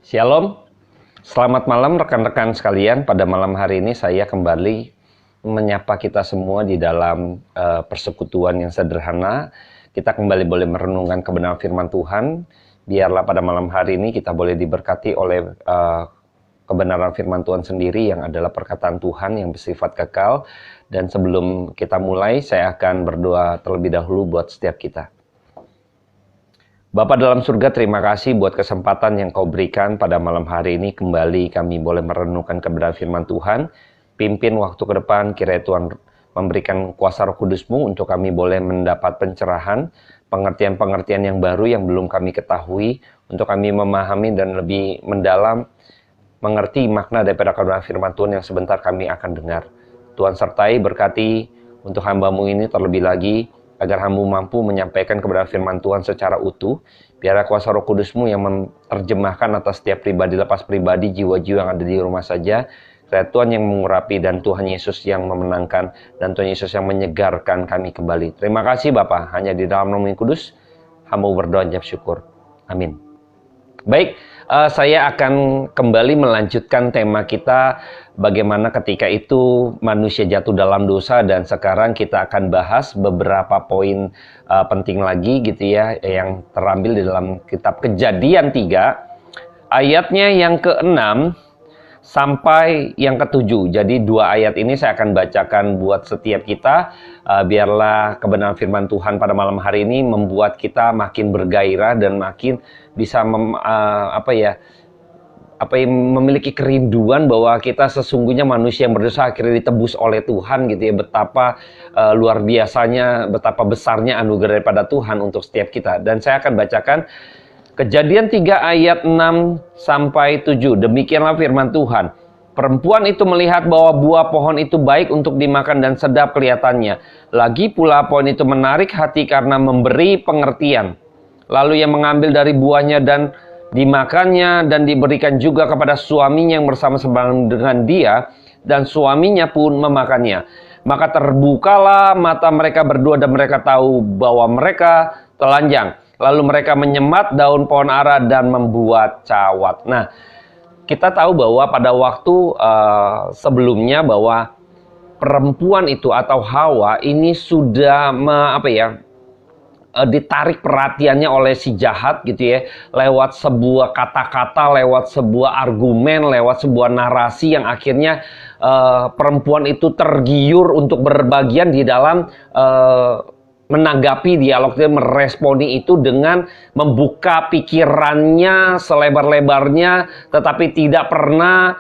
Shalom, selamat malam rekan-rekan sekalian. Pada malam hari ini saya kembali menyapa kita semua di dalam persekutuan yang sederhana. Kita kembali boleh merenungkan kebenaran firman Tuhan. Biarlah pada malam hari ini kita boleh diberkati oleh kebenaran firman Tuhan sendiri yang adalah perkataan Tuhan yang bersifat kekal. Dan sebelum kita mulai, saya akan berdoa terlebih dahulu buat setiap kita. Bapa dalam surga, terima kasih buat kesempatan yang kau berikan pada malam hari ini. Kembali kami boleh merenungkan kebenaran firman Tuhan. Pimpin waktu ke depan, kiranya Tuhan memberikan kuasa Roh Kudus-Mu untuk kami boleh mendapat pencerahan, pengertian-pengertian yang baru yang belum kami ketahui, untuk kami memahami dan lebih mendalam mengerti makna daripada kebenaran firman Tuhan yang sebentar kami akan dengar. Tuhan sertai, berkati untuk hamba-Mu ini terlebih lagi, agar hamba mampu menyampaikan kebenaran firman Tuhan secara utuh. Biarlah kuasa Roh Kudus-Mu yang menerjemahkan atas setiap pribadi lepas pribadi, jiwa-jiwa yang ada di rumah saja. Kiranya Tuhan yang mengurapi dan Tuhan Yesus yang memenangkan dan Tuhan Yesus yang menyegarkan kami kembali. Terima kasih Bapa, hanya di dalam nama yang kudus hamba berdoa dan syukur. Amin. Baik, saya akan kembali melanjutkan tema kita bagaimana ketika itu manusia jatuh dalam dosa, dan sekarang kita akan bahas beberapa poin penting lagi gitu ya yang terambil di dalam kitab Kejadian 3 ayatnya yang ke-6 sampai yang ke-7. Jadi dua ayat ini saya akan bacakan buat setiap kita. Biarlah kebenaran firman Tuhan pada malam hari ini membuat kita makin bergairah dan makin bisa memiliki kerinduan bahwa kita sesungguhnya manusia yang berdosa akhirnya ditebus oleh Tuhan gitu ya. Betapa luar biasanya, betapa besarnya anugerah daripada Tuhan untuk setiap kita. Dan saya akan bacakan Kejadian 3 ayat 6 sampai 7. Demikianlah firman Tuhan. Perempuan itu melihat bahwa buah pohon itu baik untuk dimakan dan sedap kelihatannya. Lagi pula pohon itu menarik hati karena memberi pengertian. Lalu ia mengambil dari buahnya dan dimakannya dan diberikan juga kepada suaminya yang bersama-sama dengan dia, dan suaminya pun memakannya. Maka terbukalah mata mereka berdua dan mereka tahu bahwa mereka telanjang. Lalu mereka menyemat daun pohon ara dan membuat cawat. Nah, kita tahu bahwa pada waktu sebelumnya bahwa perempuan itu atau Hawa ini sudah ditarik perhatiannya oleh si jahat gitu ya, lewat sebuah kata-kata, lewat sebuah argumen, lewat sebuah narasi yang akhirnya perempuan itu tergiur untuk berbagian di dalam menanggapi dialog dia, meresponi itu dengan membuka pikirannya selebar-lebarnya, tetapi tidak pernah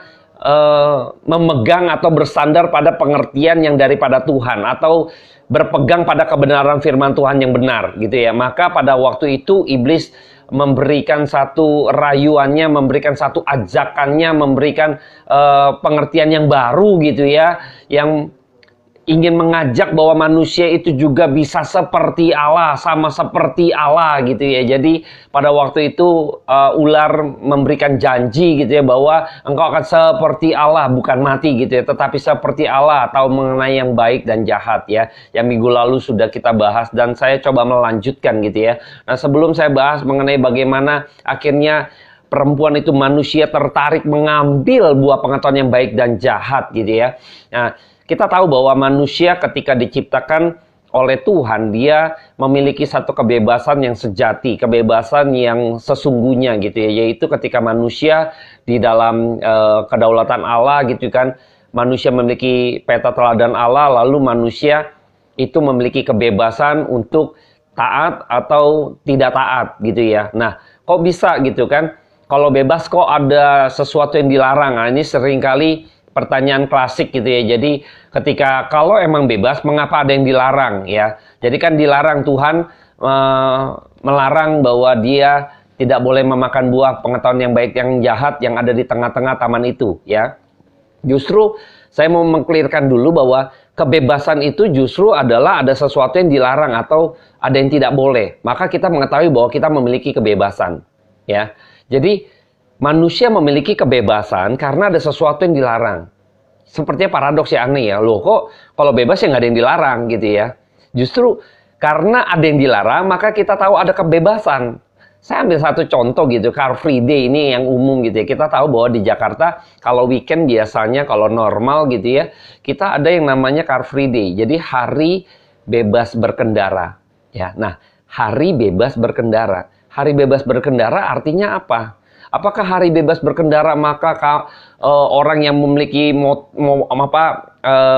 memegang atau bersandar pada pengertian yang daripada Tuhan atau berpegang pada kebenaran firman Tuhan yang benar gitu ya. Maka pada waktu itu iblis memberikan satu rayuannya, memberikan satu ajakannya, memberikan pengertian yang baru gitu ya, yang ingin mengajak bahwa manusia itu juga bisa seperti Allah, sama seperti Allah gitu ya. Jadi pada waktu itu ular memberikan janji gitu ya, bahwa engkau akan seperti Allah, bukan mati gitu ya, tetapi seperti Allah, tahu mengenai yang baik dan jahat ya. Yang minggu lalu sudah kita bahas dan saya coba melanjutkan gitu ya. Nah, sebelum saya bahas mengenai bagaimana akhirnya perempuan itu manusia tertarik mengambil buah pengetahuan yang baik dan jahat gitu ya. Nah, kita tahu bahwa manusia ketika diciptakan oleh Tuhan, dia memiliki satu kebebasan yang sejati, kebebasan yang sesungguhnya gitu ya, yaitu ketika manusia di dalam kedaulatan Allah gitu kan, manusia memiliki peta teladan Allah, lalu manusia itu memiliki kebebasan untuk taat atau tidak taat gitu ya. Nah, kok bisa gitu kan? Kalau bebas kok ada sesuatu yang dilarang? Nah, ini seringkali pertanyaan klasik gitu ya. Jadi ketika kalau emang bebas, mengapa ada yang dilarang ya? Jadi kan dilarang, Tuhan melarang bahwa dia tidak boleh memakan buah pengetahuan yang baik yang jahat yang ada di tengah-tengah taman itu ya. Justru saya mau mengklirkan dulu bahwa kebebasan itu justru adalah ada sesuatu yang dilarang atau ada yang tidak boleh. Maka kita mengetahui bahwa kita memiliki kebebasan ya. Jadi manusia memiliki kebebasan karena ada sesuatu yang dilarang. Sepertinya paradoks ya, aneh ya. Loh kok kalau bebas ya nggak ada yang dilarang gitu ya. Justru karena ada yang dilarang maka kita tahu ada kebebasan. Saya ambil satu contoh gitu, Car Free Day ini yang umum gitu ya. Kita tahu bahwa di Jakarta kalau weekend biasanya kalau normal gitu ya, kita ada yang namanya Car Free Day. Jadi hari bebas berkendara. Ya, nah hari bebas berkendara. Hari bebas berkendara artinya apa? Apakah hari bebas berkendara maka orang yang memiliki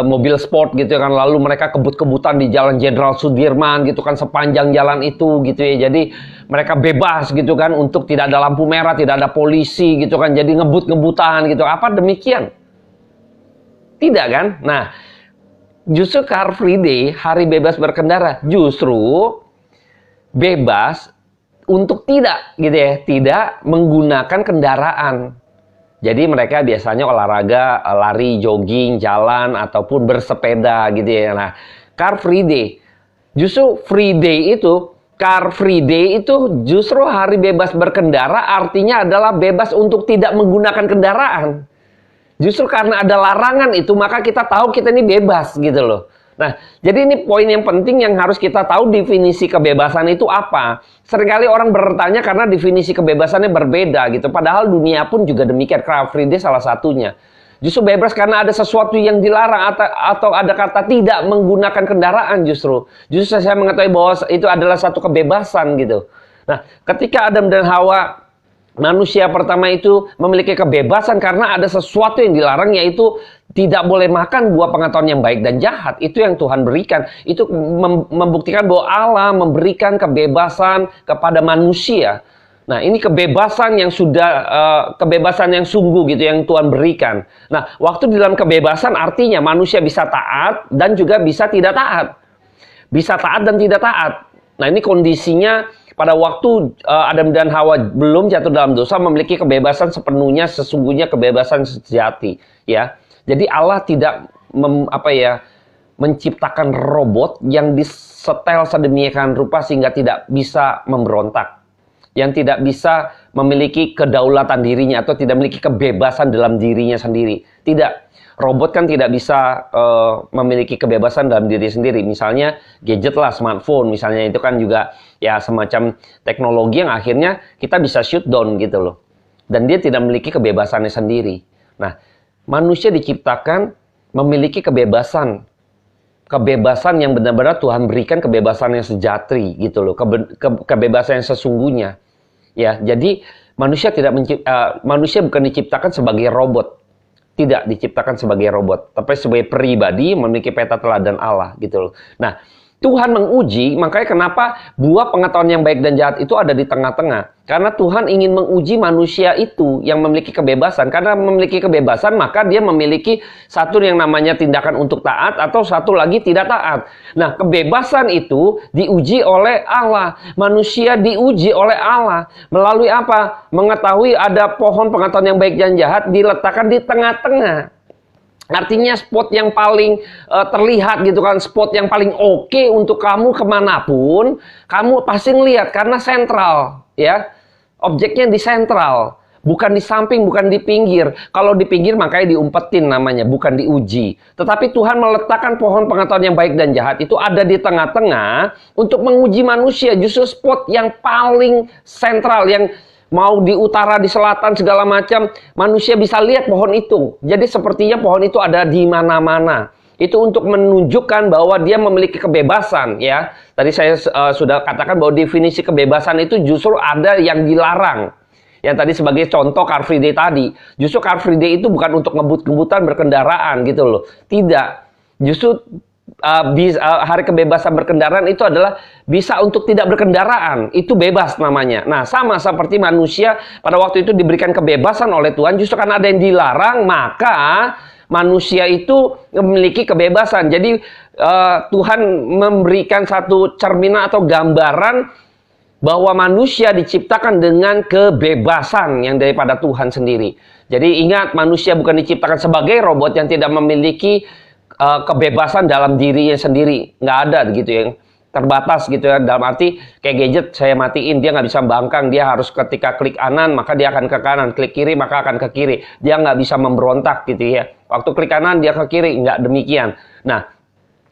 mobil sport gitu kan, lalu mereka kebut-kebutan di Jalan Jenderal Sudirman gitu kan, sepanjang jalan itu gitu ya. Jadi mereka bebas gitu kan, untuk tidak ada lampu merah, tidak ada polisi gitu kan, jadi ngebut-ngebutan gitu. Apa demikian? Tidak kan? Nah, justru Car Free Day, hari bebas berkendara, justru bebas untuk tidak gitu ya, tidak menggunakan kendaraan. Jadi mereka biasanya olahraga, lari, jogging, jalan, ataupun bersepeda gitu ya. Nah, Car Free Day, justru Free Day itu, Car Free Day itu justru hari bebas berkendara, artinya adalah bebas untuk tidak menggunakan kendaraan. Justru karena ada larangan itu, maka kita tahu kita ini bebas gitu loh. Nah, jadi ini poin yang penting yang harus kita tahu, definisi kebebasan itu apa. Seringkali orang bertanya karena definisi kebebasannya berbeda gitu. Padahal dunia pun juga demikian. Car Free Day salah satunya. Justru bebas karena ada sesuatu yang dilarang atau ada kata tidak menggunakan kendaraan justru. Justru saya mengetahui bahwa itu adalah satu kebebasan gitu. Nah, ketika Adam dan Hawa, manusia pertama itu memiliki kebebasan karena ada sesuatu yang dilarang, yaitu tidak boleh makan buah pengetahuan yang baik dan jahat. Itu yang Tuhan berikan. Itu membuktikan bahwa Allah memberikan kebebasan kepada manusia. Nah, ini kebebasan yang sudah, kebebasan yang sungguh gitu yang Tuhan berikan. Nah, waktu di dalam kebebasan artinya manusia bisa taat dan juga bisa tidak taat. Bisa taat dan tidak taat. Nah, ini kondisinya pada waktu Adam dan Hawa belum jatuh dalam dosa, memiliki kebebasan sepenuhnya, sesungguhnya kebebasan sejati, ya. Jadi Allah tidak menciptakan robot yang disetel sedemikian rupa sehingga tidak bisa memberontak, yang tidak bisa memiliki kedaulatan dirinya atau tidak memiliki kebebasan dalam dirinya sendiri. Tidak. Robot kan tidak bisa memiliki kebebasan dalam diri sendiri. Misalnya gadget lah, smartphone misalnya, itu kan juga ya semacam teknologi yang akhirnya kita bisa shutdown gitu loh. Dan dia tidak memiliki kebebasannya sendiri. Nah, manusia diciptakan memiliki kebebasan. Kebebasan yang benar-benar Tuhan berikan, kebebasan yang sejati gitu loh. Kebebasan yang sesungguhnya. Ya, jadi manusia manusia bukan diciptakan sebagai robot. Tidak diciptakan sebagai robot, tapi sebagai pribadi memiliki peta teladan Allah gitu loh. Nah, Tuhan menguji, makanya kenapa buah pengetahuan yang baik dan jahat itu ada di tengah-tengah. Karena Tuhan ingin menguji manusia itu yang memiliki kebebasan. Karena memiliki kebebasan, maka dia memiliki satu yang namanya tindakan untuk taat atau satu lagi tidak taat. Nah, kebebasan itu diuji oleh Allah. Manusia diuji oleh Allah. Melalui apa? Mengetahui ada pohon pengetahuan yang baik dan jahat diletakkan di tengah-tengah. Artinya spot yang paling terlihat gitu kan, spot yang paling oke untuk kamu kemanapun, kamu pasti ngelihat karena sentral, ya. Objeknya di sentral, bukan di samping, bukan di pinggir. Kalau di pinggir makanya diumpetin namanya, bukan diuji. Tetapi Tuhan meletakkan pohon pengetahuan yang baik dan jahat itu ada di tengah-tengah untuk menguji manusia. Justru spot yang paling sentral, yang mau di utara, di selatan, segala macam, manusia bisa lihat pohon itu. Jadi sepertinya pohon itu ada di mana-mana. Itu untuk menunjukkan bahwa dia memiliki kebebasan, ya. Tadi saya sudah katakan bahwa definisi kebebasan itu justru ada yang dilarang. Yang tadi sebagai contoh Car Free Day tadi. Justru Car Free Day itu bukan untuk ngebut-ngebutan berkendaraan gitu loh. Tidak. Justru hari kebebasan berkendaraan itu adalah bisa untuk tidak berkendaraan, itu bebas namanya. Nah, sama seperti manusia pada waktu itu diberikan kebebasan oleh Tuhan, justru karena ada yang dilarang, maka manusia itu memiliki kebebasan. Jadi Tuhan memberikan satu cerminan atau gambaran bahwa manusia diciptakan dengan kebebasan yang daripada Tuhan sendiri. Jadi ingat, manusia bukan diciptakan sebagai robot yang tidak memiliki kebebasan dalam dirinya sendiri. Nggak ada gitu ya, terbatas gitu ya, dalam arti kayak gadget saya matiin, dia nggak bisa bangkang, dia harus ketika klik kanan maka dia akan ke kanan, klik kiri maka akan ke kiri, dia nggak bisa memberontak gitu ya, waktu klik kanan dia ke kiri, nggak demikian. Nah,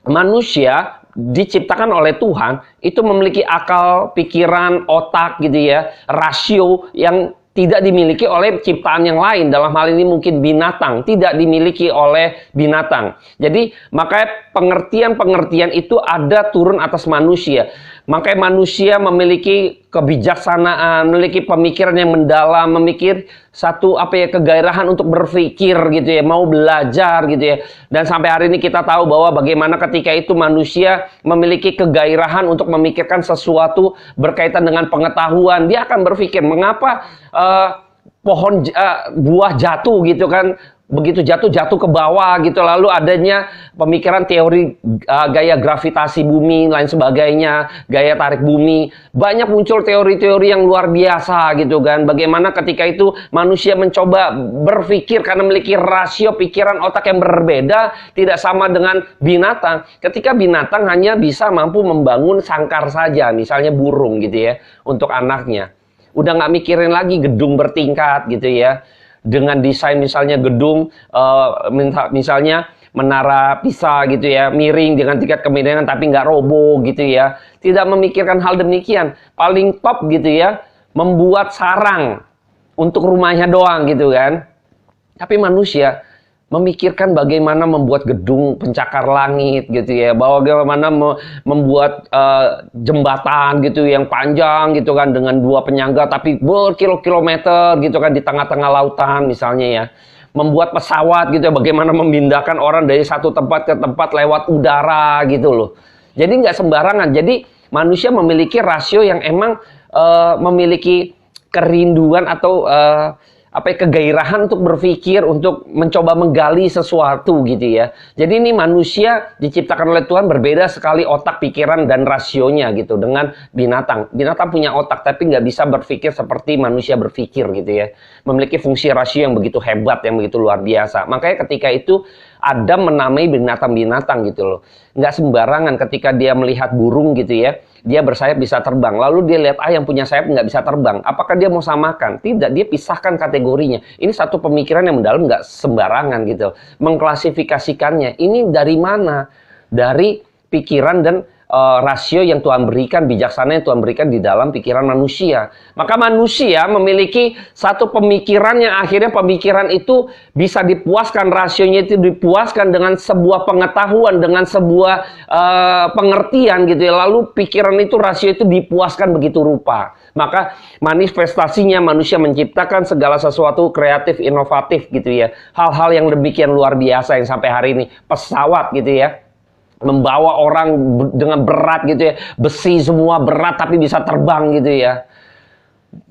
manusia diciptakan oleh Tuhan itu memiliki akal, pikiran, otak gitu ya, rasio yang tidak dimiliki oleh ciptaan yang lain. Dalam hal ini mungkin binatang, tidak dimiliki oleh binatang. Jadi makanya pengertian-pengertian itu ada turun atas manusia. Makanya manusia memiliki kebijaksanaan, memiliki pemikiran yang mendalam, memikir satu kegairahan untuk berpikir gitu ya, mau belajar gitu ya. Dan sampai hari ini kita tahu bahwa bagaimana ketika itu manusia memiliki kegairahan untuk memikirkan sesuatu berkaitan dengan pengetahuan. Dia akan berpikir mengapa buah jatuh gitu kan, begitu jatuh ke bawah gitu, lalu adanya pemikiran teori gaya gravitasi bumi lain sebagainya, gaya tarik bumi, banyak muncul teori-teori yang luar biasa gitu kan. Bagaimana ketika itu manusia mencoba berpikir karena memiliki rasio pikiran otak yang berbeda, tidak sama dengan binatang. Ketika binatang hanya bisa mampu membangun sangkar saja, misalnya burung gitu ya, untuk anaknya. Udah nggak mikirin lagi gedung bertingkat gitu ya, dengan desain misalnya gedung, misalnya menara Pisa gitu ya, miring dengan tingkat kemiringan tapi nggak roboh gitu ya. Tidak memikirkan hal demikian. Paling top gitu ya, membuat sarang untuk rumahnya doang gitu kan. Tapi manusia memikirkan bagaimana membuat gedung pencakar langit gitu ya, bagaimana membuat jembatan gitu yang panjang gitu kan, dengan dua penyangga tapi berkilo-kilometer gitu kan di tengah-tengah lautan misalnya ya. Membuat pesawat gitu ya, bagaimana memindahkan orang dari satu tempat ke tempat lewat udara gitu loh. Jadi nggak sembarangan. Jadi manusia memiliki rasio yang emang memiliki kerinduan atau kegairahan untuk berpikir, untuk mencoba menggali sesuatu gitu ya. Jadi ini manusia diciptakan oleh Tuhan berbeda sekali otak, pikiran, dan rasionya gitu dengan binatang. Binatang punya otak tapi nggak bisa berpikir seperti manusia berpikir gitu ya. Memiliki fungsi rasio yang begitu hebat, yang begitu luar biasa. Makanya ketika itu Adam menamai binatang-binatang gitu loh. Nggak sembarangan ketika dia melihat burung gitu ya, dia bersayap bisa terbang. Lalu dia lihat yang punya sayap nggak bisa terbang. Apakah dia mau samakan? Tidak, dia pisahkan kategorinya. Ini satu pemikiran yang mendalam, nggak sembarangan gitu. Mengklasifikasikannya. Ini dari mana? Dari pikiran dan rasio yang Tuhan berikan, bijaksana yang Tuhan berikan di dalam pikiran manusia. Maka manusia memiliki satu pemikiran yang akhirnya pemikiran itu bisa dipuaskan, rasionya itu dipuaskan dengan sebuah pengetahuan, dengan sebuah pengertian gitu ya. Lalu pikiran itu, rasio itu dipuaskan begitu rupa. Maka manifestasinya manusia menciptakan segala sesuatu kreatif, inovatif gitu ya. Hal-hal yang demikian luar biasa yang sampai hari ini. Pesawat gitu ya, membawa orang dengan berat gitu ya, besi semua berat tapi bisa terbang gitu ya.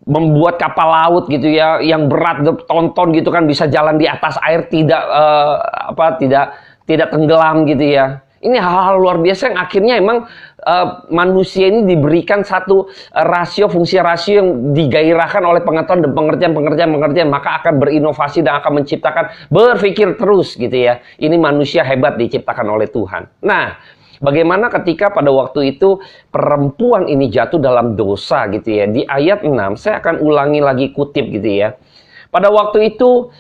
Membuat kapal laut gitu ya, yang berat tonton gitu kan, bisa jalan di atas air tidak tidak tenggelam gitu ya. Ini hal-hal luar biasa yang akhirnya emang manusia ini diberikan satu rasio, fungsi rasio yang digairahkan oleh pengetahuan dan pengertian, maka akan berinovasi dan akan menciptakan, berpikir terus gitu ya. Ini manusia hebat diciptakan oleh Tuhan. Nah, bagaimana ketika pada waktu itu perempuan ini jatuh dalam dosa gitu ya. Di ayat 6, saya akan ulangi lagi kutip gitu ya. Pada waktu itu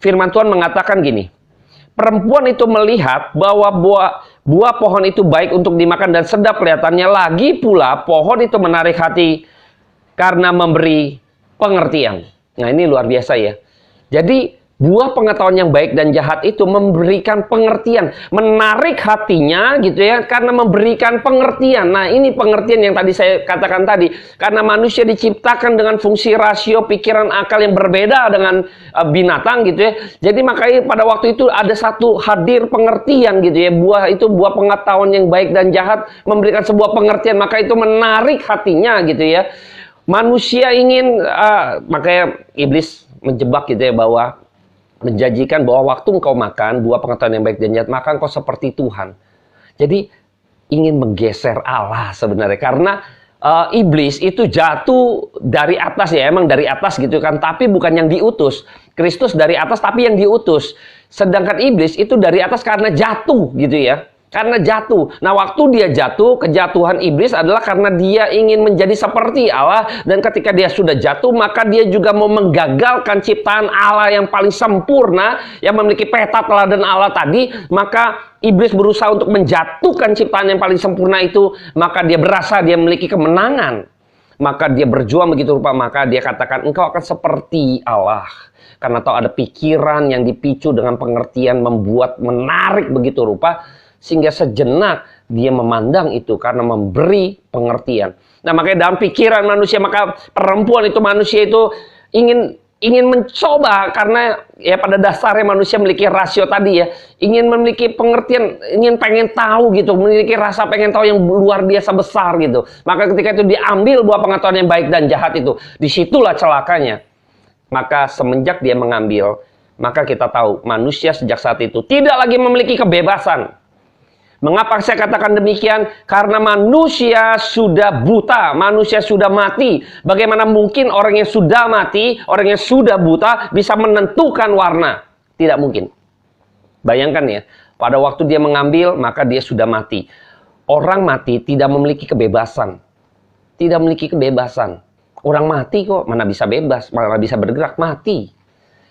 firman Tuhan mengatakan gini. Perempuan itu melihat bahwa buah pohon itu baik untuk dimakan dan sedap kelihatannya. Lagi pula pohon itu menarik hati karena memberi pengertian. Nah, ini luar biasa ya. Jadi buah pengetahuan yang baik dan jahat itu memberikan pengertian, menarik hatinya gitu ya, karena memberikan pengertian. Nah, ini pengertian yang tadi saya katakan tadi, karena manusia diciptakan dengan fungsi rasio pikiran akal yang berbeda dengan binatang gitu ya. Jadi makanya pada waktu itu ada satu hadir pengertian gitu ya. Buah itu buah pengetahuan yang baik dan jahat memberikan sebuah pengertian, maka itu menarik hatinya gitu ya. Manusia ingin makanya iblis menjebak gitu ya, bahwa menjanjikan bahwa waktu engkau makan buah pengetahuan yang baik dan jahat, maka engkau seperti Tuhan. Jadi ingin menggeser Allah sebenarnya, karena iblis itu jatuh dari atas ya, emang dari atas gitu kan, tapi bukan yang diutus. Kristus dari atas tapi yang diutus. Sedangkan iblis itu dari atas karena jatuh gitu ya. Karena jatuh. Nah, waktu dia jatuh, kejatuhan iblis adalah karena dia ingin menjadi seperti Allah. Dan ketika dia sudah jatuh, maka dia juga mau menggagalkan ciptaan Allah yang paling sempurna, yang memiliki peta teladan Allah tadi. Maka iblis berusaha untuk menjatuhkan ciptaan yang paling sempurna itu. Maka dia berasa dia memiliki kemenangan. Maka dia berjuang begitu rupa. Maka dia katakan, engkau akan seperti Allah. Karena tahu ada pikiran yang dipicu dengan pengertian membuat menarik begitu rupa. Sehingga sejenak dia memandang itu karena memberi pengertian. Nah, makanya dalam pikiran manusia, maka perempuan itu, manusia itu ingin mencoba, karena ya pada dasarnya manusia memiliki rasio tadi ya, ingin memiliki pengertian, pengen tahu gitu, memiliki rasa pengen tahu yang luar biasa besar gitu. Maka ketika itu diambil buah pengetahuan yang baik dan jahat itu, disitulah celakanya. Maka semenjak dia mengambil, maka kita tahu manusia sejak saat itu tidak lagi memiliki kebebasan. Mengapa saya katakan demikian? Karena manusia sudah buta, manusia sudah mati. Bagaimana mungkin orang yang sudah mati, orang yang sudah buta bisa menentukan warna? Tidak mungkin. Bayangkan ya, pada waktu dia mengambil, maka dia sudah mati. Orang mati tidak memiliki kebebasan. Tidak memiliki kebebasan. Orang mati kok, mana bisa bebas, mana bisa bergerak, mati.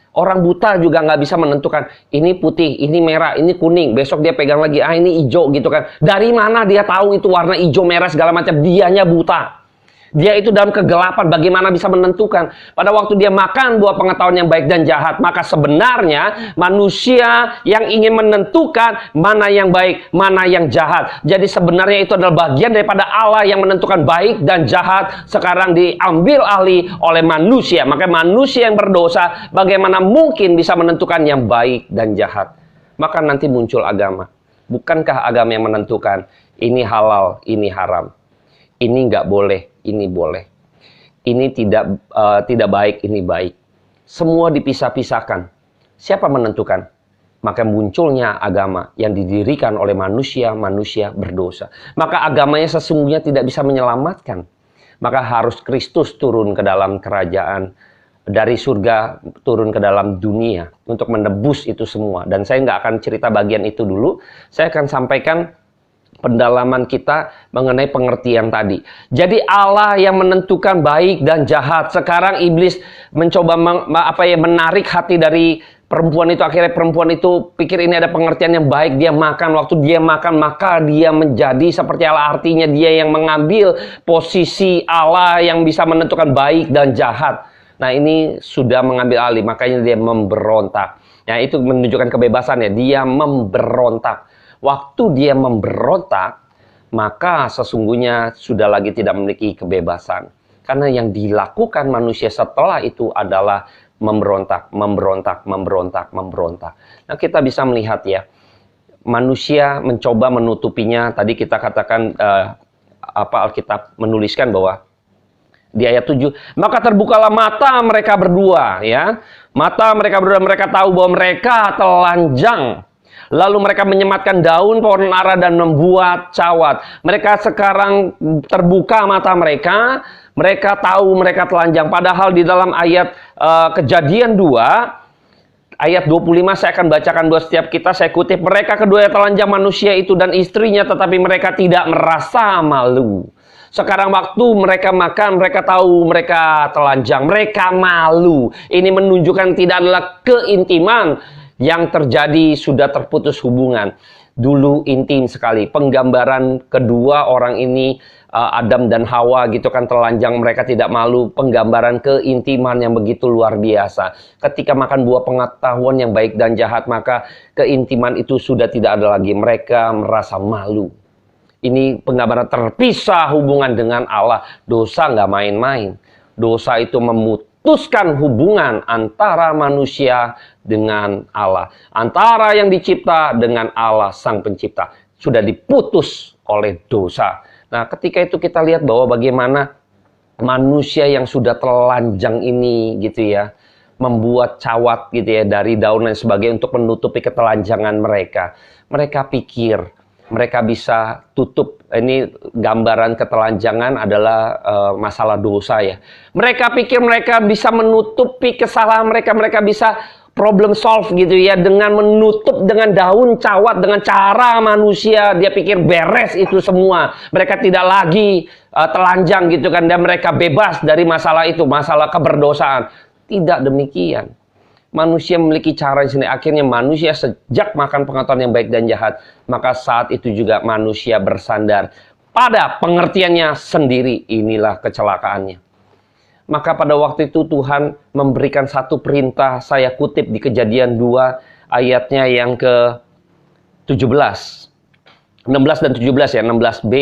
Orang buta juga nggak bisa menentukan ini putih, ini merah, ini kuning. Besok dia pegang lagi, ini hijau gitu kan. Dari mana dia tahu itu warna hijau, merah, segala macam? Dianya buta. Dia itu dalam kegelapan, bagaimana bisa menentukan? Pada waktu dia makan buah pengetahuan yang baik dan jahat, maka sebenarnya manusia yang ingin menentukan mana yang baik, mana yang jahat. Jadi sebenarnya itu adalah bagian daripada Allah yang menentukan baik dan jahat. Sekarang diambil alih oleh manusia. Maka manusia yang berdosa, bagaimana mungkin bisa menentukan yang baik dan jahat? Maka nanti muncul agama. Bukankah agama yang menentukan ini halal, ini haram? Ini nggak boleh, ini boleh. Ini tidak baik, ini baik. Semua dipisah-pisahkan. Siapa menentukan? Maka munculnya agama yang didirikan oleh manusia berdosa. Maka agamanya sesungguhnya tidak bisa menyelamatkan. Maka harus Kristus turun ke dalam kerajaan, dari surga turun ke dalam dunia untuk menebus itu semua. Dan saya nggak akan cerita bagian itu dulu. Saya akan sampaikan pendalaman kita mengenai pengertian tadi. Jadi Allah yang menentukan baik dan jahat. Sekarang iblis mencoba menarik hati dari perempuan itu. Akhirnya perempuan itu pikir ini ada pengertian yang baik. Dia makan. Waktu dia makan, maka dia menjadi seperti Allah. Artinya dia yang mengambil posisi Allah yang bisa menentukan baik dan jahat. Nah, ini sudah mengambil alih. Makanya dia memberontak. Nah, itu menunjukkan kebebasannya. Dia memberontak. Waktu dia memberontak, maka sesungguhnya sudah lagi tidak memiliki kebebasan. Karena yang dilakukan manusia setelah itu adalah memberontak. Nah, kita bisa melihat ya, manusia mencoba menutupinya. Tadi kita katakan, Alkitab menuliskan bahwa di ayat 7, maka terbukalah mata mereka berdua, ya. Mata mereka berdua, mereka tahu bahwa mereka telanjang. Lalu mereka menyematkan daun pohon ara dan membuat cawat. Mereka sekarang terbuka mata mereka. Mereka tahu mereka telanjang. Padahal di dalam ayat Kejadian 2, ayat 25 saya akan bacakan buat setiap kita. Saya kutip, mereka kedua telanjang, manusia itu dan istrinya, tetapi mereka tidak merasa malu. Sekarang waktu mereka makan, mereka tahu mereka telanjang. Mereka malu. Ini menunjukkan tidak adalah keintiman yang terjadi, sudah terputus hubungan. Dulu intim sekali. Penggambaran kedua orang ini, Adam dan Hawa gitu kan, telanjang, mereka tidak malu. Penggambaran keintiman yang begitu luar biasa. Ketika makan buah pengetahuan yang baik dan jahat, maka keintiman itu sudah tidak ada lagi. Mereka merasa malu. Ini penggambaran terpisah hubungan dengan Allah. Dosa nggak main-main. Dosa itu memutuskan hubungan antara manusia dengan Allah. Antara yang dicipta dengan Allah sang pencipta. Sudah diputus oleh dosa. Nah, ketika itu kita lihat bahwa bagaimana manusia yang sudah telanjang ini gitu ya, membuat cawat gitu ya dari daun dan sebagainya untuk menutupi ketelanjangan mereka. Mereka pikir mereka bisa tutup. Ini gambaran ketelanjangan adalah masalah dosa ya. Mereka pikir mereka bisa menutupi kesalahan mereka. Mereka bisa problem solve gitu ya, dengan menutup dengan daun cawat, dengan cara manusia dia pikir beres itu semua. Mereka tidak lagi telanjang gitu kan, dan mereka bebas dari masalah itu, masalah keberdosaan. Tidak demikian. Manusia memiliki cara yang sendiri. Akhirnya manusia sejak makan pengetahuan yang baik dan jahat, maka saat itu juga manusia bersandar pada pengertiannya sendiri. Inilah kecelakaannya. Maka pada waktu itu Tuhan memberikan satu perintah, saya kutip di Kejadian 2 ayatnya yang ke-17. 16 dan 17 ya, 16b.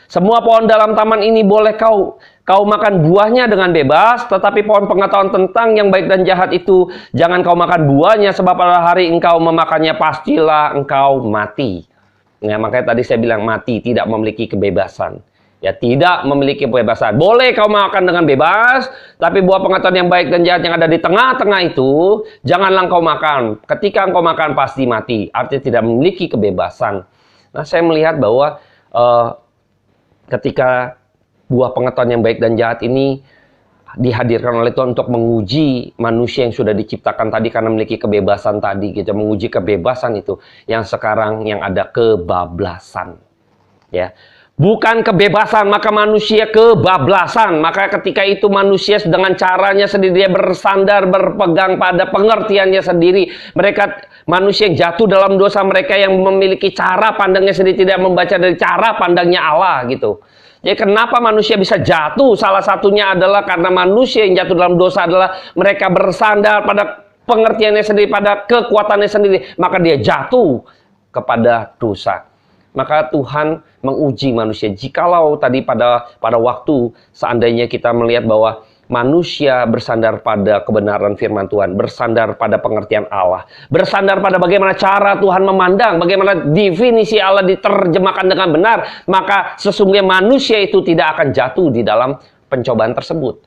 Semua pohon dalam taman ini boleh kau makan buahnya dengan bebas, tetapi pohon pengetahuan tentang yang baik dan jahat itu jangan kau makan buahnya, sebab pada hari engkau memakannya pastilah engkau mati. Nah, makanya tadi saya bilang mati, tidak memiliki kebebasan. Ya, tidak memiliki kebebasan. Boleh kau makan dengan bebas, tapi buah pengetahuan yang baik dan jahat yang ada di tengah-tengah itu, janganlah kau makan. Ketika engkau makan, pasti mati. Artinya tidak memiliki kebebasan. Nah, saya melihat bahwa ketika buah pengetahuan yang baik dan jahat ini dihadirkan oleh Tuhan untuk menguji manusia yang sudah diciptakan tadi karena memiliki kebebasan tadi, gitu. Menguji kebebasan itu, yang sekarang yang ada kebablasan. Ya. Bukan kebebasan, maka manusia kebablasan. Maka ketika itu manusia dengan caranya sendiri, dia bersandar, berpegang pada pengertiannya sendiri. Manusia yang jatuh dalam dosa, mereka yang memiliki cara pandangnya sendiri, tidak membaca dari cara pandangnya Allah gitu. Jadi kenapa manusia bisa jatuh? Salah satunya adalah karena manusia yang jatuh dalam dosa adalah mereka bersandar pada pengertiannya sendiri, pada kekuatannya sendiri. Maka dia jatuh kepada dosa. Maka Tuhan menguji manusia. Jikalau tadi pada waktu seandainya kita melihat bahwa manusia bersandar pada kebenaran firman Tuhan, bersandar pada pengertian Allah, bersandar pada bagaimana cara Tuhan memandang, bagaimana definisi Allah diterjemahkan dengan benar, maka sesungguhnya manusia itu tidak akan jatuh di dalam pencobaan tersebut.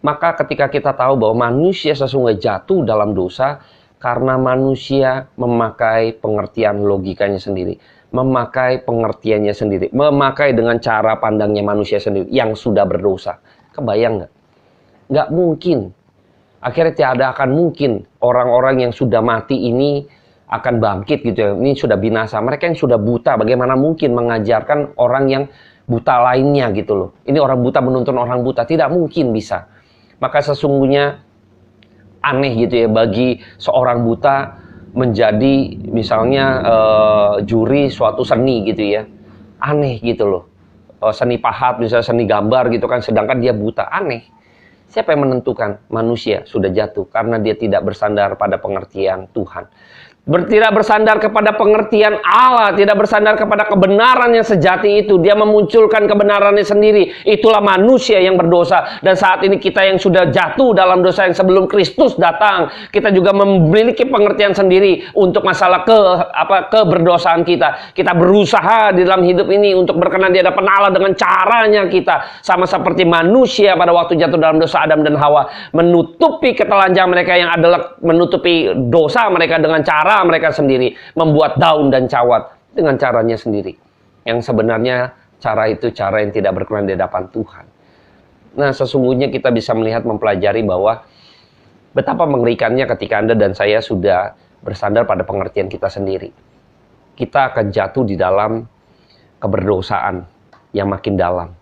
Maka ketika kita tahu bahwa manusia sesungguhnya jatuh dalam dosa karena manusia memakai pengertian logikanya sendiri, memakai pengertiannya sendiri, memakai dengan cara pandangnya manusia sendiri yang sudah berdosa. Kebayang nggak? Nggak mungkin. Akhirnya tiada akan mungkin orang-orang yang sudah mati ini akan bangkit gitu ya. Ini sudah binasa. Mereka yang sudah buta, bagaimana mungkin mengajarkan orang yang buta lainnya gitu loh. Ini orang buta menuntun orang buta. Tidak mungkin bisa. Maka sesungguhnya aneh gitu ya bagi seorang buta menjadi misalnya juri suatu seni gitu ya. Aneh gitu loh. Seni pahat, misalnya seni gambar gitu kan, sedangkan dia buta. Aneh. Siapa yang menentukan? Manusia sudah jatuh karena dia tidak bersandar pada pengertian Tuhan. Tidak bersandar kepada pengertian Allah, tidak bersandar kepada kebenaran yang sejati itu. Dia memunculkan kebenarannya sendiri. Itulah manusia yang berdosa. Dan saat ini kita yang sudah jatuh dalam dosa yang sebelum Kristus datang, kita juga memiliki pengertian sendiri untuk masalah keberdosaan kita. Kita berusaha di dalam hidup ini untuk berkenan di hadapan Allah dengan caranya kita. Sama seperti manusia pada waktu jatuh dalam dosa Adam dan Hawa, menutupi ketelanjangan mereka yang adalah menutupi dosa mereka dengan cara mereka sendiri, membuat daun dan cawat dengan caranya sendiri, yang sebenarnya cara itu cara yang tidak berkenan di hadapan Tuhan. Nah, sesungguhnya kita bisa melihat, mempelajari bahwa betapa mengerikannya ketika Anda dan saya sudah bersandar pada pengertian kita sendiri. Kita akan jatuh di dalam keberdosaan yang makin dalam,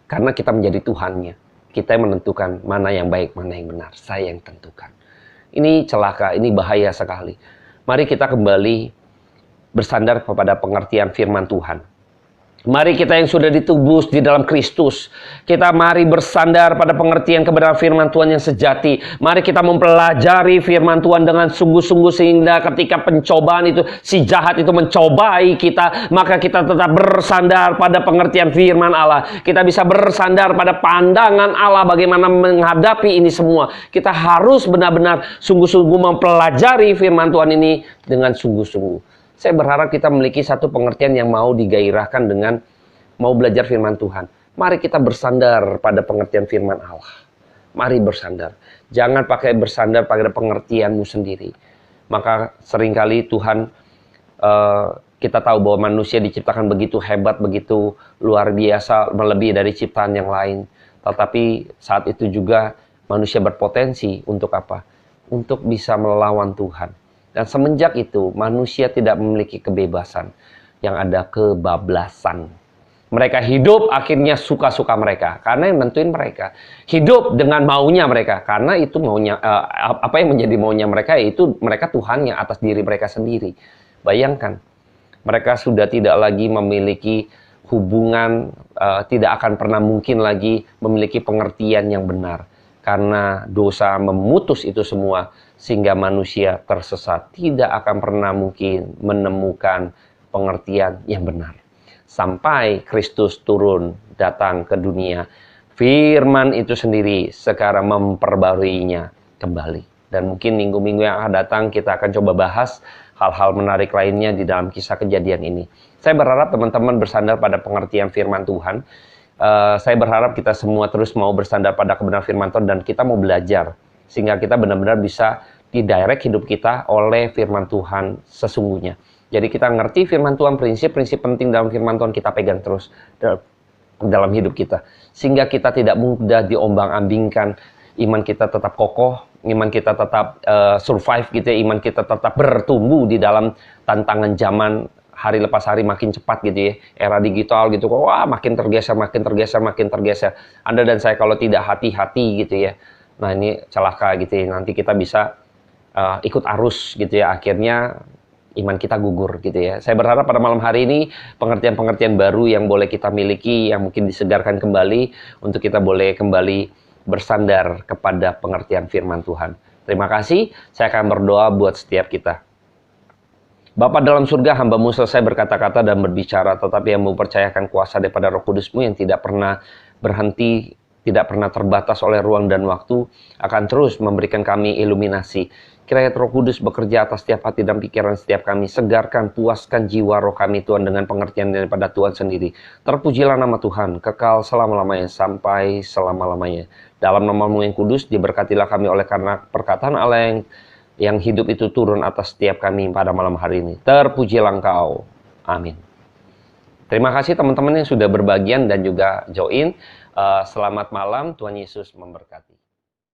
karena kita menjadi Tuhannya. Kita yang menentukan mana yang baik, mana yang benar. Saya yang tentukan. Ini celaka, ini bahaya sekali. Mari kita kembali bersandar kepada pengertian firman Tuhan. Mari kita yang sudah ditebus di dalam Kristus, kita mari bersandar pada pengertian kebenaran firman Tuhan yang sejati. Mari kita mempelajari firman Tuhan dengan sungguh-sungguh, sehingga ketika pencobaan itu, si jahat itu mencobai kita, maka kita tetap bersandar pada pengertian firman Allah. Kita bisa bersandar pada pandangan Allah bagaimana menghadapi ini semua. Kita harus benar-benar sungguh-sungguh mempelajari firman Tuhan ini dengan sungguh-sungguh. Saya berharap kita memiliki satu pengertian yang mau digairahkan dengan mau belajar firman Tuhan. Mari kita bersandar pada pengertian firman Allah. Mari bersandar. Jangan pakai bersandar pada pengertianmu sendiri. Maka seringkali Tuhan, kita tahu bahwa manusia diciptakan begitu hebat, begitu luar biasa, melebihi dari ciptaan yang lain. Tetapi saat itu juga manusia berpotensi untuk apa? untuk bisa melawan Tuhan. Dan semenjak itu manusia tidak memiliki kebebasan, yang ada kebablasan. Mereka hidup akhirnya suka-suka mereka, karena yang nentuin mereka. Hidup dengan maunya mereka, karena itu maunya apa yang menjadi maunya mereka, yaitu mereka Tuhannya atas diri mereka sendiri. Bayangkan, mereka sudah tidak lagi memiliki hubungan, tidak akan pernah mungkin lagi memiliki pengertian yang benar. Karena dosa memutus itu semua, sehingga manusia tersesat. Tidak akan pernah mungkin menemukan pengertian yang benar. Sampai Kristus turun datang ke dunia, firman itu sendiri sekarang memperbaruinya kembali. Dan mungkin minggu-minggu yang akan datang kita akan coba bahas hal-hal menarik lainnya di dalam kisah kejadian ini. Saya berharap teman-teman bersandar pada pengertian firman Tuhan. Saya berharap kita semua terus mau bersandar pada kebenaran firman Tuhan dan kita mau belajar. Sehingga kita benar-benar bisa didirect hidup kita oleh firman Tuhan sesungguhnya. Jadi kita ngerti firman Tuhan, prinsip-prinsip penting dalam firman Tuhan kita pegang terus dalam hidup kita. Sehingga kita tidak mudah diombang-ambingkan, iman kita tetap kokoh, iman kita tetap survive gitu ya, iman kita tetap bertumbuh di dalam tantangan zaman hari lepas hari makin cepat gitu ya, era digital gitu, wah makin tergeser. Anda dan saya kalau tidak hati-hati gitu ya, nah ini celaka gitu ya, nanti kita bisa ikut arus gitu ya, akhirnya iman kita gugur gitu ya. Saya berharap pada malam hari ini pengertian-pengertian baru yang boleh kita miliki, yang mungkin disegarkan kembali untuk kita boleh kembali bersandar kepada pengertian firman Tuhan. Terima kasih, saya akan berdoa buat setiap kita. Bapa dalam surga, hamba-Mu selesai berkata-kata dan berbicara, tetapi yang mempercayakan kuasa daripada Roh Kudus-Mu yang tidak pernah berhenti, tidak pernah terbatas oleh ruang dan waktu, akan terus memberikan kami iluminasi. Kiranya Roh Kudus bekerja atas setiap hati dan pikiran setiap kami. Segarkan, puaskan jiwa roh kami Tuhan dengan pengertian daripada Tuhan sendiri. Terpujilah nama Tuhan, kekal selama-lamanya sampai selama-lamanya. Dalam nama-Mu yang kudus, diberkatilah kami oleh karena perkataan Allah yang hidup itu turun atas setiap kami pada malam hari ini. Terpujilah Engkau. Amin. Terima kasih teman-teman yang sudah berbagian dan juga join. Selamat malam, Tuhan Yesus memberkati.